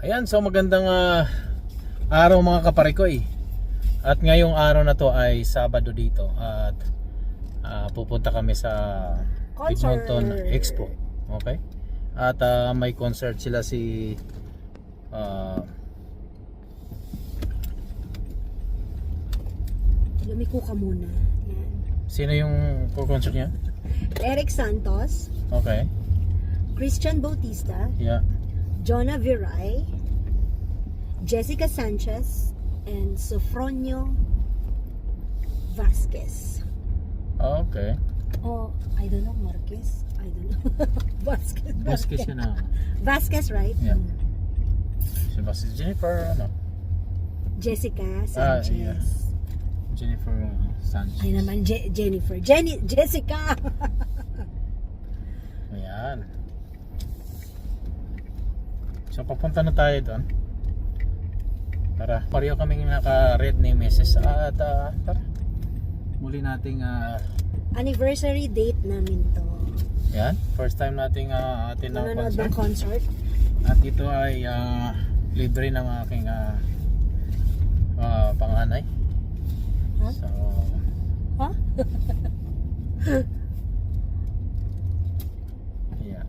Ayan, so magandang araw mga kaparikoy. At ngayong araw na to ay Sabado dito. At pupunta kami sa Concert. Edmonton Expo. Okay? At may concert sila si Lumiko ka muna. Yan. sino yung concert niya? Eric Santos, Okay. Christian Bautista, Yeah. Jonah Viray, Jessica Sanchez, and Sofronio Vasquez. Okay. Oh, I don't know, Marquez. I don't know. Vasquez. Vasquez siya na. Vasquez, right? Yeah. Si Jennifer ano? Jessica Sanchez. yeah. Jennifer Sanchez. Ay naman, Jennifer. Jessica! Ayan. So papunta na tayo doon. Tara, pareho kaming naka-red na yung message at tara. Muli nating Anniversary date namin to. yan, first time nating atin na Manonood concert. ng concert. At ito ay libre ng aking panganay. Huh? So, Huh? yeah.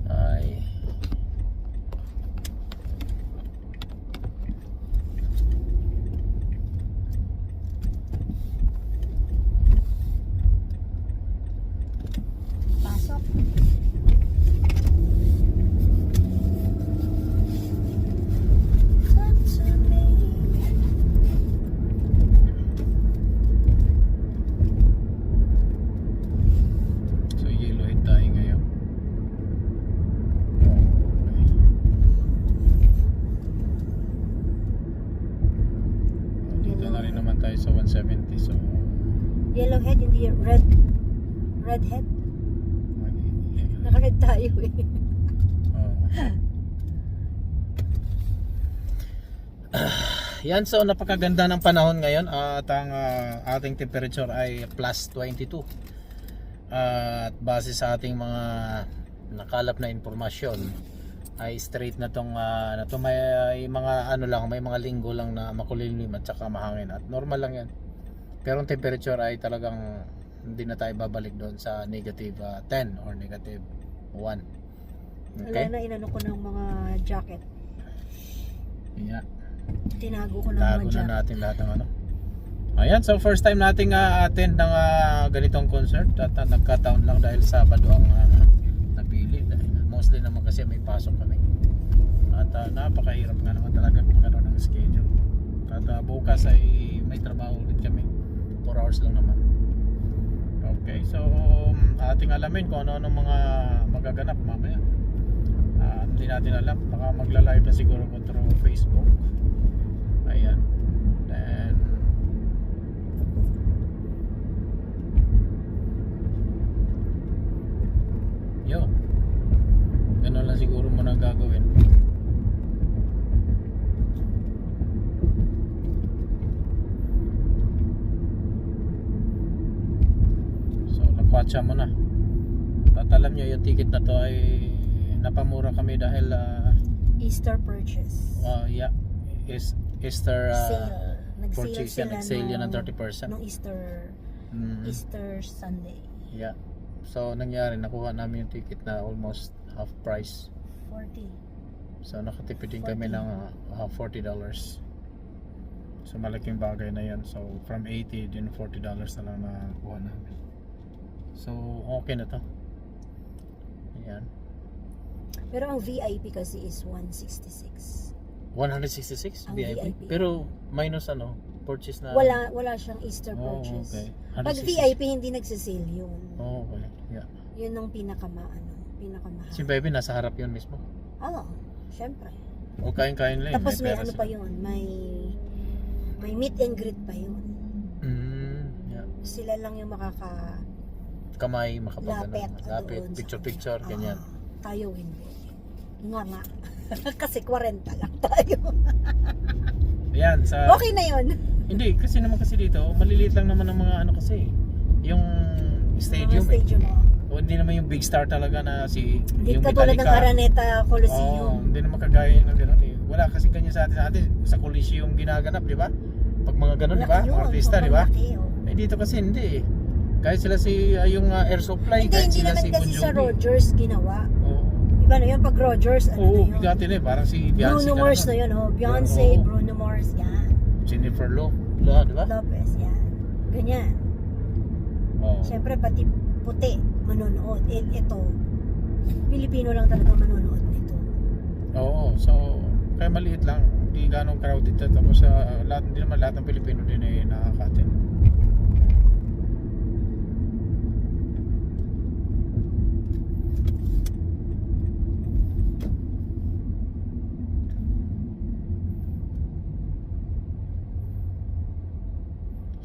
Ay. Pasok. So yellowhead tayo ngayon. Okay. Dito na rin naman tayo sa 170. So Yellowhead, hindi redhead. Naka-red tayo eh. Yan, so napakaganda ng panahon ngayon at ang ating temperature ay plus 22. At base sa ating mga nakalap na impormasyon ay straight na tong may mga may mga linggo lang na makulimlim at saka mahangin at normal lang yan. Pero ang temperature ay talagang hindi na tayo babalik doon sa negative 10 or negative 1. Okay? Wala na, inano ko ng mga jacket. Yeah. Tinago ko ng Tago mga na jacket. natin lahat ng ano. Ayan, so first time nating attend ng ganitong concert at nagkataon lang dahil Sabado ang napili. Mostly naman kasi may pasok kami. At napakahirap nga naman talaga kung ano ng schedule. At bukas ay may trabaho ulit kami. 4 hours lang naman. Okay, so ating alamin kung ano mga magaganap mamaya. Hindi natin alam, baka magla-live na siguro ko through Facebook. Ayan. Then yo, ganun lang siguro muna gagawin. So nakwatsa mo na. At alam nyo yung ticket na to ay napamura kami dahil Easter purchase. yeah, Easter Sale. purchase yan, nag-sale yan ng 30%. Nung Easter Sunday. Yeah. So nangyari, nakuha namin yung ticket na almost half price. 40. So nakatipid din kami ng $40. So malaking bagay na yan. So from 80 din $40 na lang nakuha namin. So okay na to. Ayan. Pero ang VIP kasi is 166. 166 Ang VIP? VIP. Pero minus purchase na. Wala siyang Easter Oh, purchase. okay. Pag 166. VIP hindi nagsisale yun. Oh, okay. Yeah. Yun ang pinakamahal. Si Baby nasa harap yun mismo. Oo, syempre. O kain-kain lang. Tapos may pera ano sila. pa yun, may meet and greet pa yun. Yeah. Sila lang yung Kamay, makapag lapit doon sa picture, ganyan. Tayo hindi. Nga. Kasi 40 lang tayo. Ayan, sa Okay na yun. Hindi, kasi naman kasi dito, maliliit lang naman ang mga ano kasi. Yung stadium. Mga stadium mo. O hindi naman yung big star talaga na si Hindi yung katulad ng Metallica. Araneta Oo, Coliseum. hindi naman kagaya ng gano'n eh. Wala kasi ganyan sa atin sa Coliseum ginaganap, di ba? Pag mga gano'n, di ba? Malaki Mga yun, artista, di ba? sobrang laki, oh. Eh dito kasi hindi eh. Kahit sila si yung Air Supply, Hindi, kahit hindi sila naman si kasi Bon sa Jovi. Rogers ginawa. Oo. Iba na yun, pag Rogers, ano Oo, na yun? bigati na eh. Parang si Beyonce Bruno Mars na yun, oh. Beyonce, Oo. Bruno Mars, yan. Jennifer Lopez, di ba? Lopez, yan. Ganyan. Oo. Siyempre, pati puti, manonood. Ito, Pilipino lang talaga manonood nito. Oo, so kaya maliit lang. Hindi ganong crowded ito. Tapos lahat, hindi naman lahat ng Pilipino din ay nakaka-attend.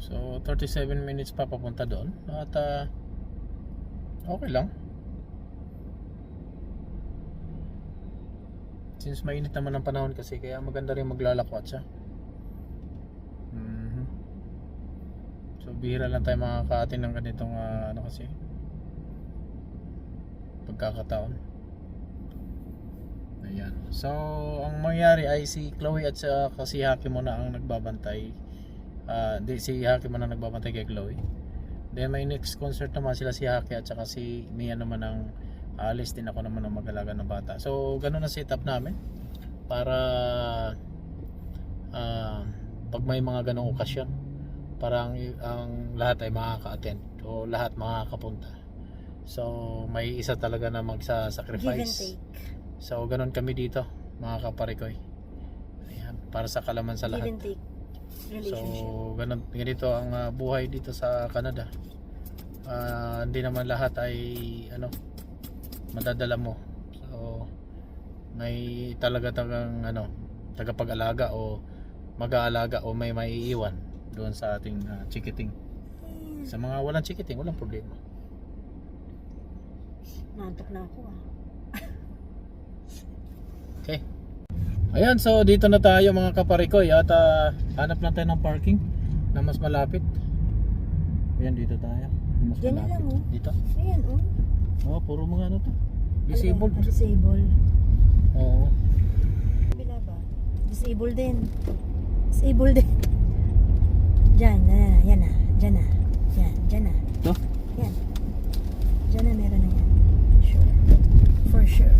So 37 minutes pa papunta doon. At okay lang. Since mainit naman ang panahon kasi, kaya maganda rin maglalakwat siya. So bihira lang tayo makaka-attend ng ganitong ano kasi pagkakataon. Ayan. So ang mangyari ay si Chloe at si Haki muna ang nagbabantay. Si Haki muna nagbabantay kay Chloe. Then may next concert naman sila si Haki at saka si Mia naman ang alis din, ako naman ang mag-alaga ng bata. So ganun ang setup namin para pag may mga ganong okasyon, parang ang lahat ay makaka-attend o lahat makakapunta. So may isa talaga na Give and magsa-sacrifice. take. So ganun kami dito, mga kaparikoy. Ayan, para sa kalaman sa Give lahat. and take relationship. So ganito ang buhay dito sa Canada. Hindi naman lahat ay madadala mo. So may talagang tagapag-alaga o mag-aalaga o may maiiwan doon sa ating chikiting. Sa mga walang chikiting, walang problema. Nantok na ako Okay. Ayan, so dito na tayo mga kaparikoy at hanap lang tayo ng parking na mas malapit. Ayan, dito tayo. Mas Diyan na malapit. lang, oh. Dito? Ayan, oh. Oh, puro mga to. Disabled. Disabled. Oo. Kabila ba? Disabled din. Disabled din. Diyan na, yan na. Diyan na. Yan, diyan na. Ito? Yan. Diyan na meron na yan. Sure. For sure.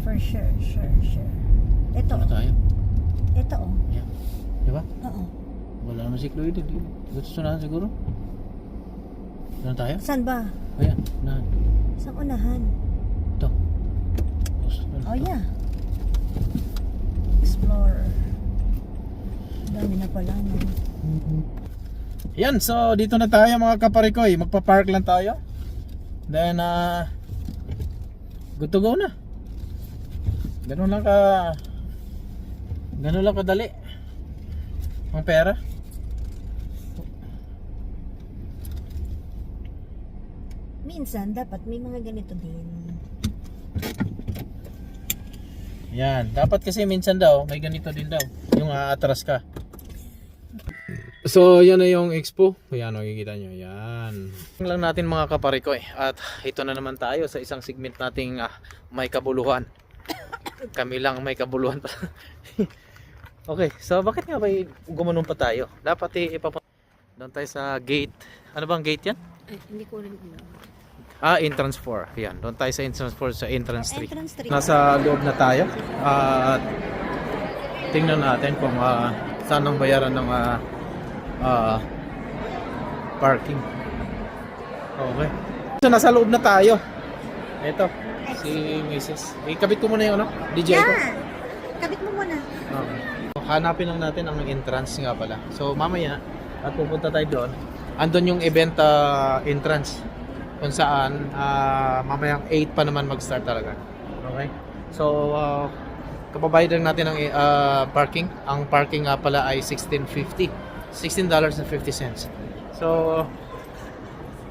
For sure, sure. Ito. Ano tayo? Ito, oh. Ayan. Diba? Oo. Wala naman si Chloe din. Gusto na siguro. Ano tayo? Saan ba? Ayan. Na. Sa unahan. Ito. Oh, yeah. Explorer. Dami na pala, no? Yan, so dito na tayo mga kaparikoy. Magpa-park lang tayo. Then good to go na. Ganun lang kadali ang pera. Minsan, dapat may mga ganito din. Yan, dapat kasi minsan daw may ganito din daw, yung aatras ka. So yan na yung expo. Ayan, makikita nyo. Yan lang natin mga kaparikoy. At ito na naman tayo sa isang segment nating may kabuluhan. Kami lang may kabuluhan pa. Okay, so bakit nga ba gumanon pa tayo? Dapat doon tayo sa gate. Ano bang gate yan? Ay, hindi ko rin alam. Entrance 4. Yan, doon tayo sa entrance 4 sa entrance 3. Entrance 3. Nasa loob na tayo. At tingnan natin kung saan ang bayaran ng parking. Okay. So nasa loob na tayo. Ito si Mrs. Ikabit ko muna yung DJ ko. Kabit mo muna. Okay. So, hanapin lang natin ang entrance nga pala. So mamaya at pupunta tayo doon. Andun yung event entrance kung saan mamayang 8 pa naman mag-start talaga. Okay? So kapabayad lang natin ang parking. Ang parking nga pala ay $16.50. $16.50. So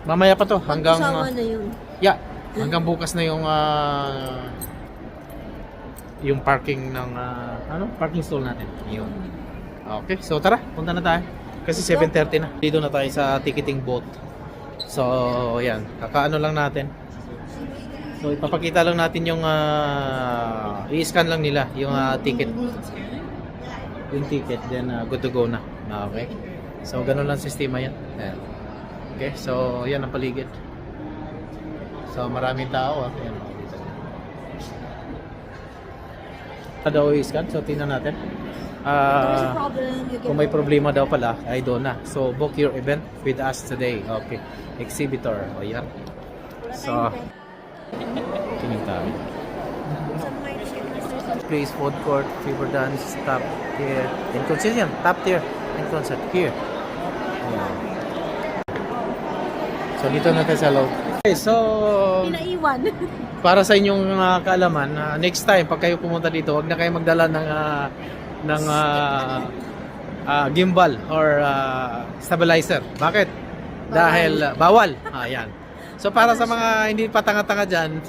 mamaya pa to hanggang Kasama na yun. yeah, hanggang bukas na yung parking ng parking stall natin. Yun. Okay, so tara, punta na tayo. Kasi 7:30 na. Dito na tayo sa ticketing booth. So, yan. Kakaano lang natin. So, ipapakita lang natin yung i-scan lang nila yung ticket. Yung ticket, then good to go na. Okay. So, ganun lang sistema yan. Ayan. Okay, so yan ang paligid. So, maraming tao. Ayan. Daw i-scan, so tingnan natin. Kung may problema daw pala, ay doon na. So, book your event with us today. Okay. Exhibitor. O yan. So, tingin tayo. Place, food court, fever dance, top tier, and concert yan. Top tier, and concert here. Ayan. So, dito natin sa loob. Okay, so, Pinaiwan. para sa inyong kaalaman, next time pag kayo pumunta dito, wag na kayo magdala ng gimbal or stabilizer. Bakit? Dahil bawal. Ayan. So para sa mga hindi pa tanga-tanga diyan,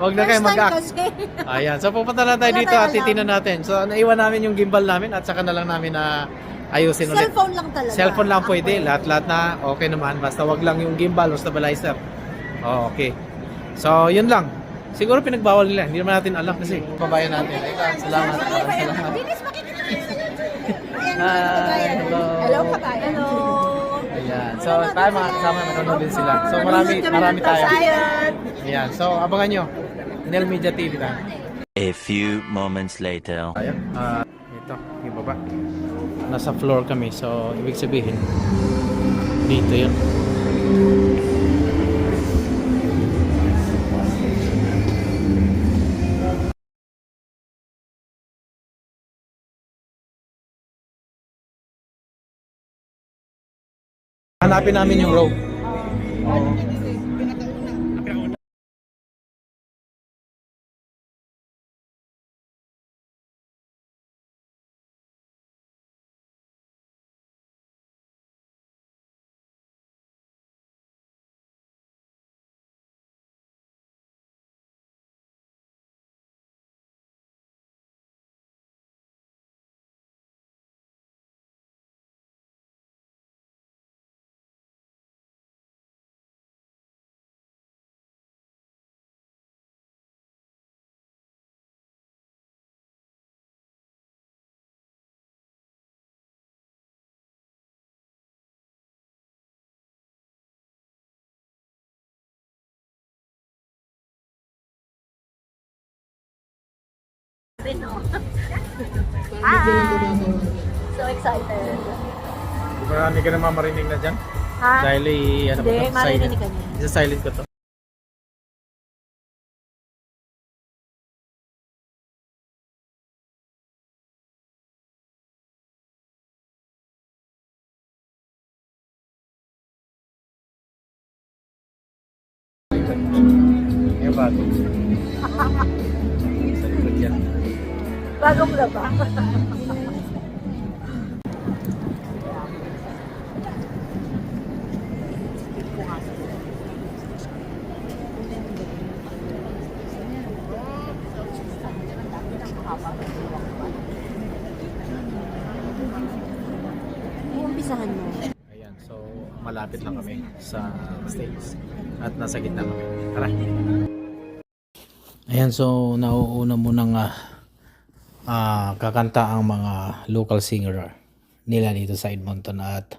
wag na kayo mag-act. Ayan. So pupunta na tayo dito at titingnan natin. So naiwan namin yung gimbal namin at saka na lang namin na ayusin ulit. Cellphone lang talaga. Cellphone lang pwede. Lahat-lahat na okay naman. Basta wag lang yung gimbal o stabilizer. Okay. So, yun lang. Siguro pinagbawal nila. Hindi naman natin alam kasi pabayan natin. Salamat. Salamat. Hi. Hello. Hello, kabayan. Hello. Ayan. So, tayo mga kasama. Nanonood din sila. So, marami tayo. Ayan. So, abangan nyo. Nel Media TV tayo. A few moments later. Ayan. Ito. Yung baba. Nasa floor kami. So, ibig sabihin, dito yun. Hanapin namin yung rope. So excited. Marami ka naman marinig na dyan. Ha? Dahil ano Hindi, ba ito? marinig ka niya. Isa silent ko to. Yung bago. Sa likod yan. Bagong laba. Umpisahan mo. Ayan, so malapit lang kami sa stage at nasa gitna kami. Tara. Ayan, so nauuna mo nang kakanta ang mga local singer nila dito sa Edmonton at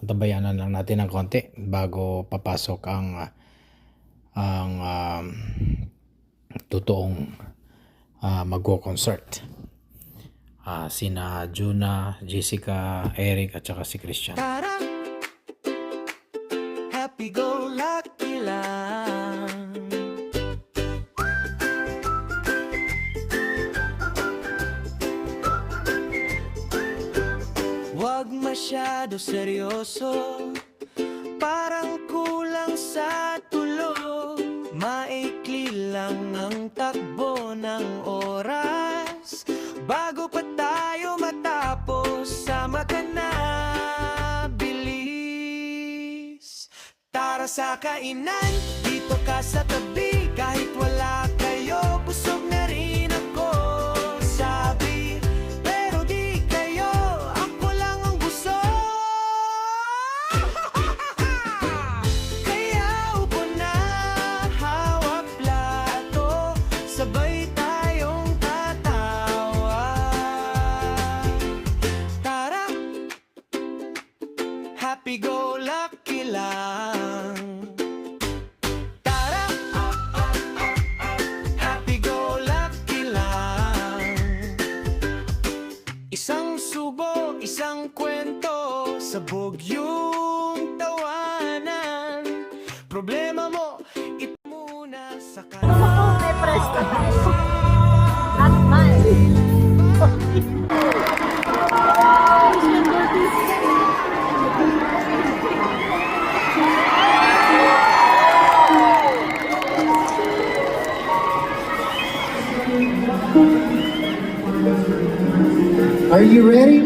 tabayanan lang natin ng konti bago papasok ang totoong magko-concert. Sina Juna, Jessica, Eric at saka si Christian. Happy go lucky lang. Wag masyado seryoso, parang kulang sa tulo. Maikli lang ang takbo ng oras. Bago pa tayo matapos, sama ka na, bilis. Tara sa kainan, dito ka sa tabi. Kahit wala kayo, busog na rin ako. Sabi, pero di kayo, ako lang ang busog. happy-go-lucky lang. Tara, happy-go-lucky lang. Isang subo, isang kwento, sabog yung tawanan. Problema mo, ito muna sa kanan. May presto tayo. At mine. Are you ready?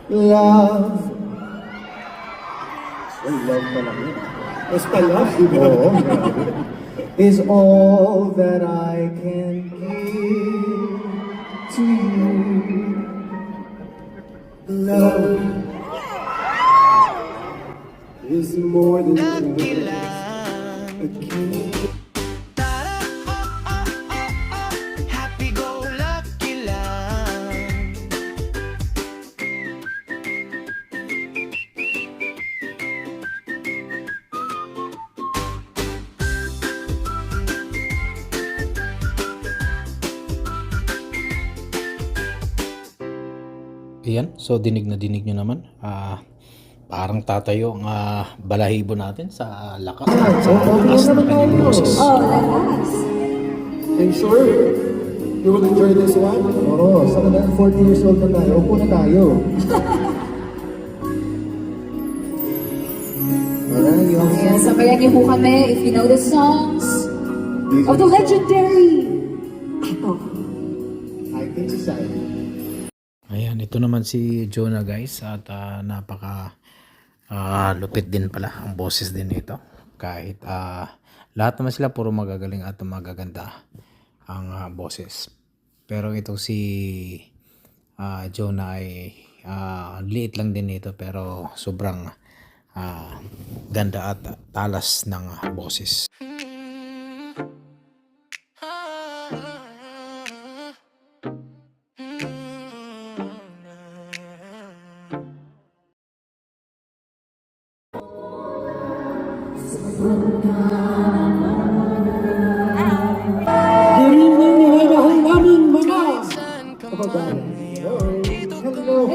Love. Ay, love pa lang yun. Basta love, di ba? Oo. Is all that I can give to you. Love is more than Lucky a lang. kiss. Tara, happy-go-lucky lang. Ayan, so dinig na dinig nyo naman. Parang tatayo ang balahibo natin sa lakas at sa lakas ng kanyang boses. Oh, lakas. I'm sure you will enjoy this one. Oo, sa kanang 40 years old na tayo, upo na tayo. Alright, you all Yes, sabayan niyo po kami if you know the songs of the legendary. Ito. I think society. Ayan, ito naman si Jonah guys at napaka lupit din pala ang boses din nito. Kahit lahat naman sila puro magagaling at magaganda ang boses. Pero itong si Jonah ay liit lang din nito pero sobrang ganda at talas ng boses. Good evening, mga mahal namin mga kababayan. Hello.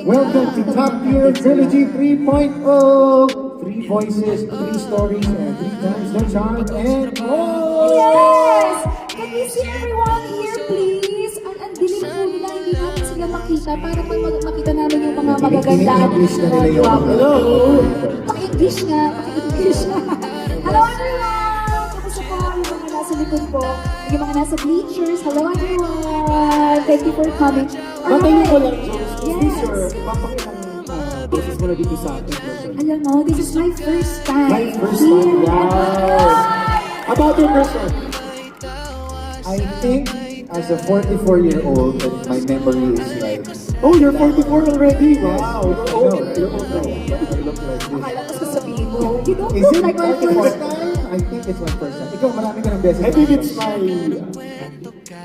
Welcome to Top Gear Trilogy 3.0. 3 voices, 3 stories, and 3 times the charm and more. Yes! Can we see everyone here, please? Ang dilim po nila, hindi natin sila makita para makita namin yung mga magaganda at English na nila yung guwapo. hello. Paki-English nga, paki-English nga. Hello everyone! Kamusta po yung mga nasa likod po? Yung mga nasa bleachers, hello everyone! Thank you for coming. Matayin ko lang, Jones. Is this Yes. your papakilang boses mo na dito sa ating person? Alam mo, this is my first time. My first time, wow! About your person? I think as a 44-year-old, my memory is like, oh, you're 44 already? Wow, you're old. You're old now. I look like this. Akala ko sasabihin mo, you don't Is look it like my my first first time? I think it's my first time. Ikaw, marami ka ng beses. I think it's my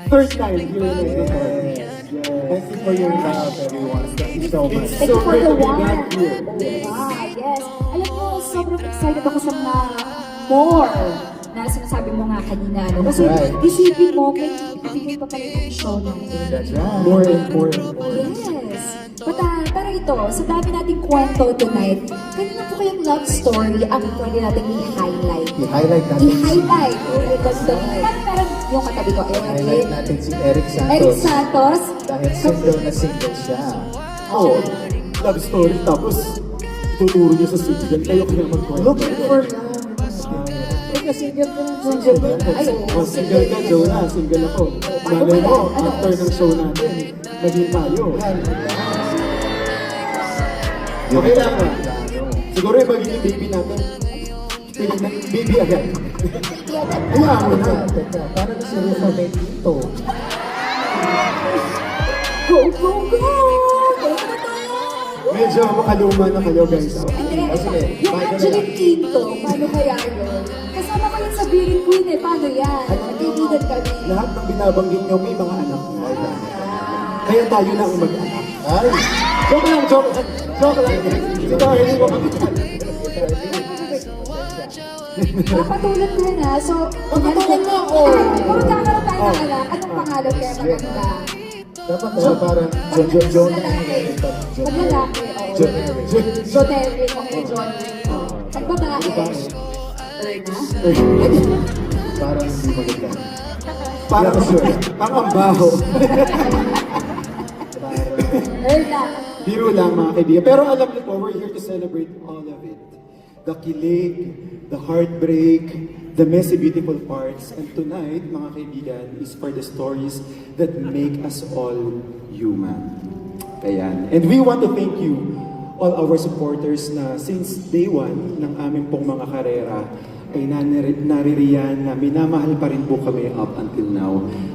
third time here in Yes, Lagos. yes. Thank you for your love, everyone. Thank you so much. Thank you for great the to be one. back here. Yes. Alam mo, sobrang excited ako sa mga more na sinasabi mo nga kanina. No? Kasi Right. isipin mo, may ibigay pa pala yung show natin. That's right. More and more and more. Yes. Pero ito, sa dami nating kwento tonight, kanina po kayong love story ang pwede natin i-highlight. I-highlight natin. I-highlight. Parang yung katabi ko, I-highlight natin si Eric Eric Santos. Santos. Dahil single na single siya. Oh, love story. Tapos, tuturo niya sa single. Kayo kaya magkwento. Looking for love. Single ka lang. Single ka lang. Ay, Oh, single ka, Jonah. Single ako. Malay mo, after ng show natin, naging tayo. Okay lang. Siguro yung magiging baby natin. Baby agad. Kaya mo na. Teka, parang si Rufa may dito. Go, go, go! Balik na tayo! Medyo makaluma na kayo, guys. Hindi. Yung Angeline Quinto, paano kaya yun? Kasama ko yun sa Beauty Queen eh, paano yan? Nagkaibigan kami. Lahat ng binabanggit nyo may mga anak. kaya tayo na ang mag-anak. Ay! Joke lang, joke lang. Joke lang. Ikaw, hindi mo Papatulan ko yun ha. So, Papatulan mo ako. Kung magkakaroon tayo ng anak, anong pangalan kaya maganda? dapat parang John. Pag lalaki, oo. John Eric, okay, John. Pag babae, Erna. Parang hindi maganda. Parang ang baho. Erna. Biro lang mga kaibigan. Pero alam niyo po, we're here to celebrate all of it. The kilig, the heartbreak, the messy beautiful parts. And tonight, mga kaibigan, is for the stories that make us all human. Ayan. And we want to thank you, all our supporters na since day one ng aming pong mga karera ay naririyan na minamahal pa rin po kami up until now.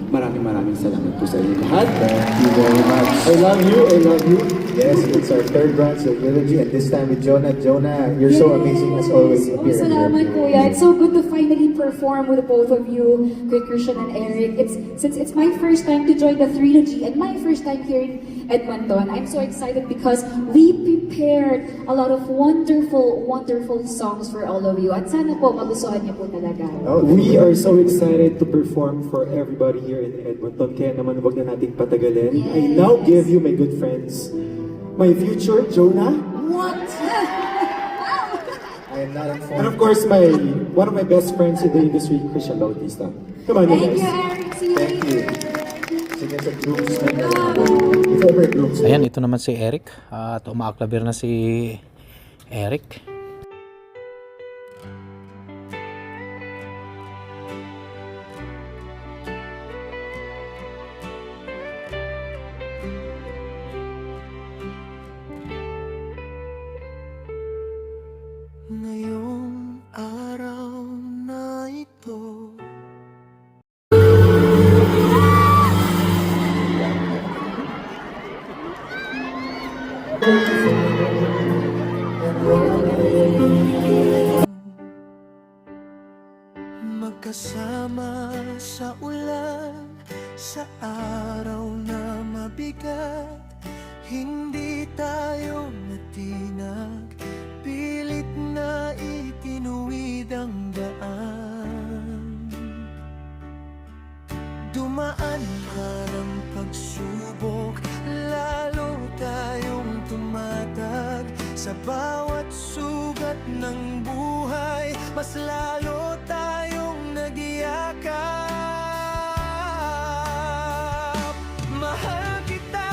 Maraming salamat po sa inyo lahat. Thank you very much. I love you, I love you. Yes, it's our third round of eulogy, and this time with Jonah. Jonah, you're so amazing as always. Oh, appearing salamat here. kuya. It's so good to finally perform with both of you, Kuya Christian and Eric. Since it's my first time to join the trilogy and my first time here in Edmonton, I'm so excited because we prepared a lot of wonderful songs for all of you. At sana po magustuhan niyo po talaga. Oh, We are so excited to perform for everybody here in Edmonton. Kaya naman wag na nating patagalin. Yes. I now give you my good friends, my future Jonah, What? I am not and informed. of course one of my best friends in the industry, Christian Bautista. Come on, you Thank guys. you, Eric. See you Thank you. later. Sige sa groomsmen na lang. If ever groomsmen. Ayan, ito naman si Eric. At umaaklabir na si Eric. Ngayong araw na ito magkasama sa ulan, sa araw na mabigat, hindi tayo natinag, pilit na itinuwid ang daan. Dumaan man ang pagsubok, lalo tayong tumatag, sa bawat sugat ng buhay, mas lalo tayong nagyakap. Mahal kita,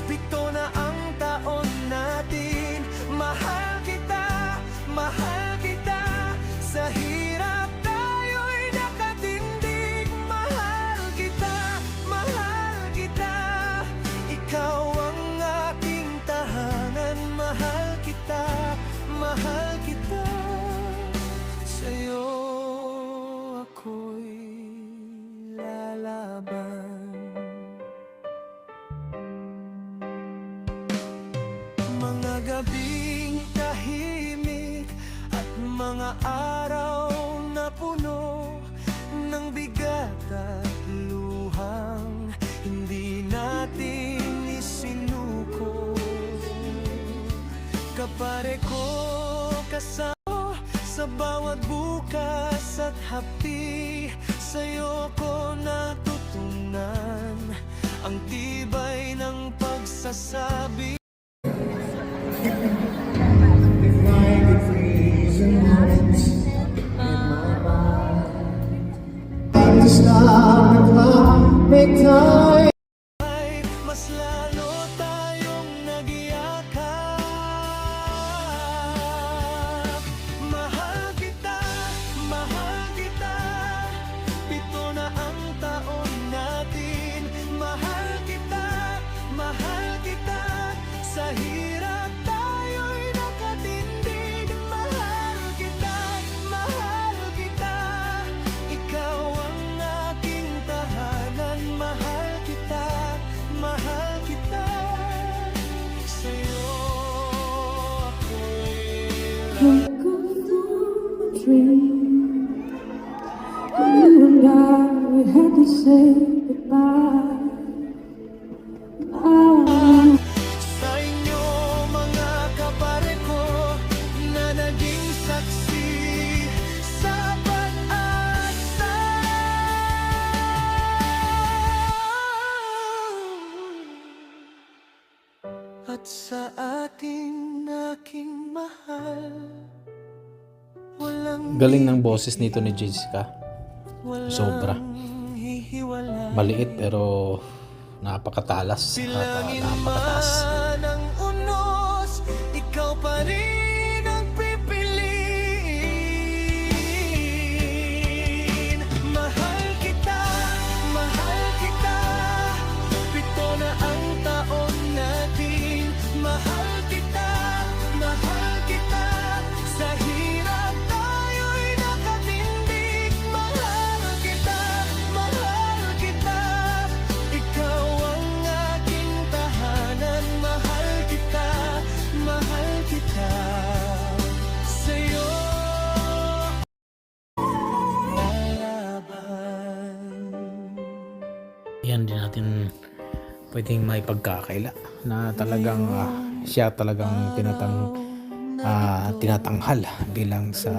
pito na ang taon natin. Mahal kita, sa hirap tayo'y nakatindig. Mahal kita, ikaw ang aking tahanan. Mahal kita, sa'yo ako'y lalaban. Mga gabing tahimik at mga araw na puno ng bigat at luhang hindi natin isinuko. Kapare ko, kasama sa bawat bukas at hapdi, sa'yo ko natutunan ang tibay ng pagsasabi. Make time. Ay, mas lalo tayong nagyakap. Mahal kita, pito na ang taon natin. Mahal kita, sa hirap tayo'y nakatindig. Mahal kita, ikaw ang aking tahanan. Mahal kita, sa'yo ako'y Think of the dream. You and I, we had to say goodbye. Sa inyo mga kapareho na naging saksi sa pag-asa. At sa ating aking mahal, walang Galing ng boses nito ni Jessica. Sobra. hihiwalay. Maliit pero napakatalas at napakataas. ng unos, ikaw pa rin ang pipiliin. Mahal kita, pito na ang taon natin. Mahal kita, sa hirap tayo'y nakatindig. Mahal kita, ikaw ang aking tahanan. Mahal kita, sa'yo lalaban. Yan din natin pwedeng may pagkakaila na talagang siya talagang tinatanghal bilang sa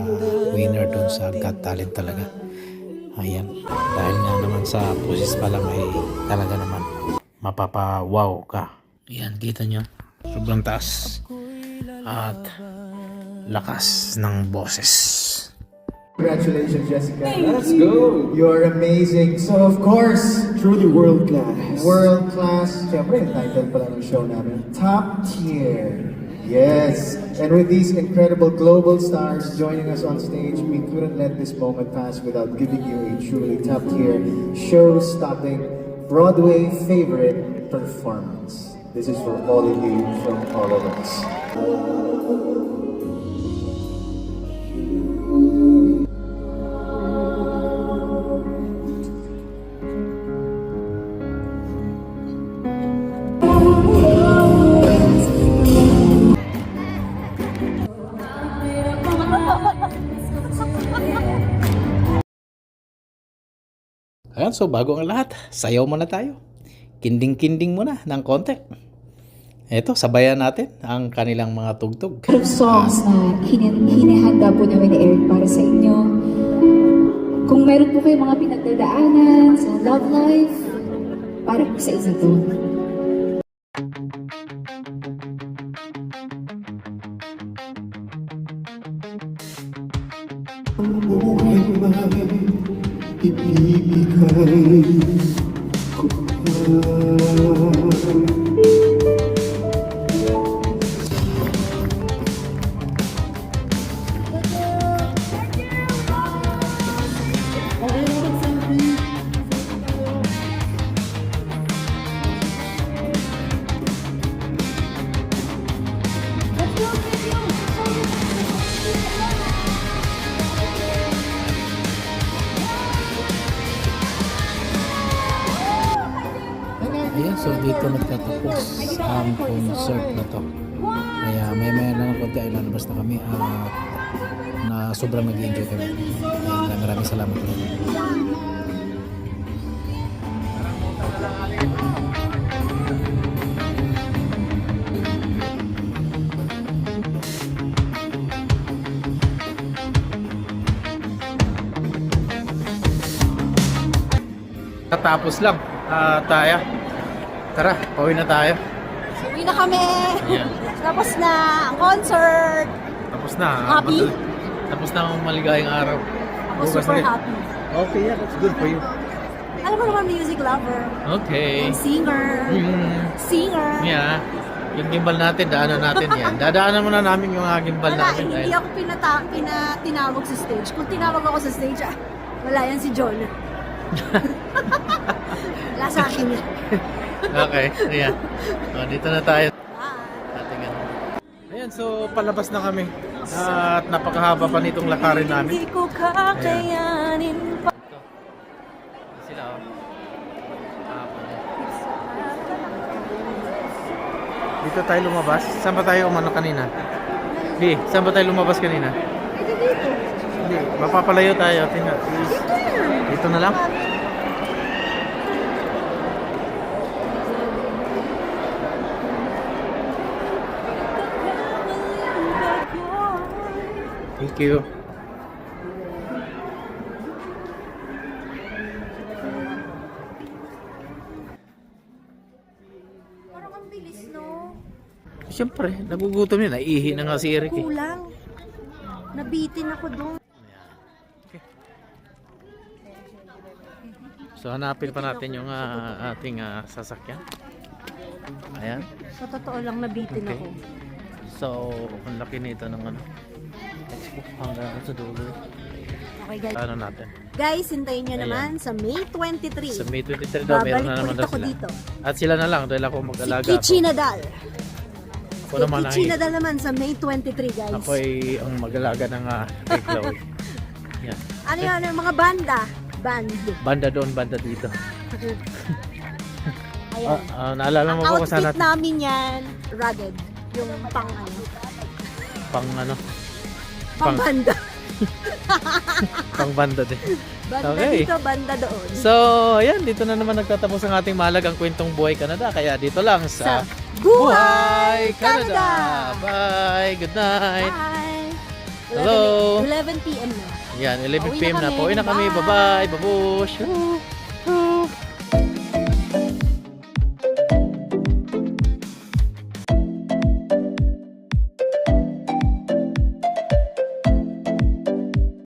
winner doon sa Got Talent talaga. Ayan, dahil nga naman sa boses pa lang ay talaga naman mapapa-wow ka. Ayan, kita nyo, sobrang taas at lakas ng boses. Congratulations, Jessica. Let's go. You're amazing. So, of course, Truly world class. world class. Siyempre, yung title pala ng show namin. Top tier. Yes. And with these incredible global stars joining us on stage, we couldn't let this moment pass without giving you a truly top tier, show-stopping, Broadway favorite performance. This is for all of you, from all of us. Ayan, so bago ang lahat, sayaw muna tayo. Kinding-kinding muna ng konti. Eto, sabayan natin ang kanilang mga tugtog. Of songs na hinihanda po namin ni Eric para sa inyo. Kung meron po kayong mga pinagdadaanan sa love life, para po sa isa to. Buhay man, ibibigay ko pa. Ayan, so dito nagtatapos ang concert na to. Kaya may lang ng konti ay lalabas na kami at na sobrang nag-enjoy kami. Ayan, maraming salamat ulit. Katapos lang tayo. Tara, pauwi na tayo. Uwi na kami. Ayan. Tapos na ang concert. Tapos na. Happy? Tapos na ang maligayang araw. Ako Bukas super ulit. happy. Okay, yeah, that's good for you. Alam mo naman, music lover. Okay. And singer. Singer. Yeah. Yung gimbal natin, daanan natin yan. Dadaanan muna namin yung gimbal Wala, natin. hindi ako tinawag sa stage. Kung tinawag ako sa stage, wala yan si John. Wala sa akin yan. Okay, ayan. O, dito na tayo. Bye. Ating ano. Ayan, so palabas na kami. At napakahaba pa nitong lakarin namin. Hindi ko kakayanin pa. Sila, oh. Dito tayo lumabas. Saan ba tayo umano kanina? Di, saan ba tayo lumabas kanina? Hindi, mapapalayo tayo. Dito na lang. Thank you. Parang ang bilis, no? Siyempre, nagugutom yun. Naihi na nga si Eric eh. Kulang. Nabitin ako doon. So hanapin pa natin yung ating sasakyan. Ayan. Sa totoo lang, nabitin Okay. ako. So, ang laki nito ng ano. Expo hanggang sa dulo. Okay, guys. Ano natin? Guys, hintayin nyo Ayan. naman sa May 23. Sa May 23 daw, meron na Babalik naman ulit daw ako sila. dito. At sila na lang dahil ako Si mag-alaga Kichi ako. Nadal. Ako naman Kichi ang Nadal naman sa May 23, guys. ako ay ang mag-alaga ng kay Chloe. Yan. Ano yan? Ano, mga banda? Band. Banda doon, banda dito. Ayan. Naalala Ang mo ba kung saan outfit natin? namin yan, rugged. Yung pang ano, Pang ano? pang banda. Pang banda din. Banda Okay. dito, banda doon. So, ayan, dito na naman nagtatapos ang ating mahalagang kwentong buhay Canada. Kaya dito lang sa Sa Buhay Canada! Bye! Good night! Bye! Hello. 11 p.m. na. Yan, 11 Pauwi na PM na. kami. Pauwi na kami. Bye. Bye-bye! Babush! Woo!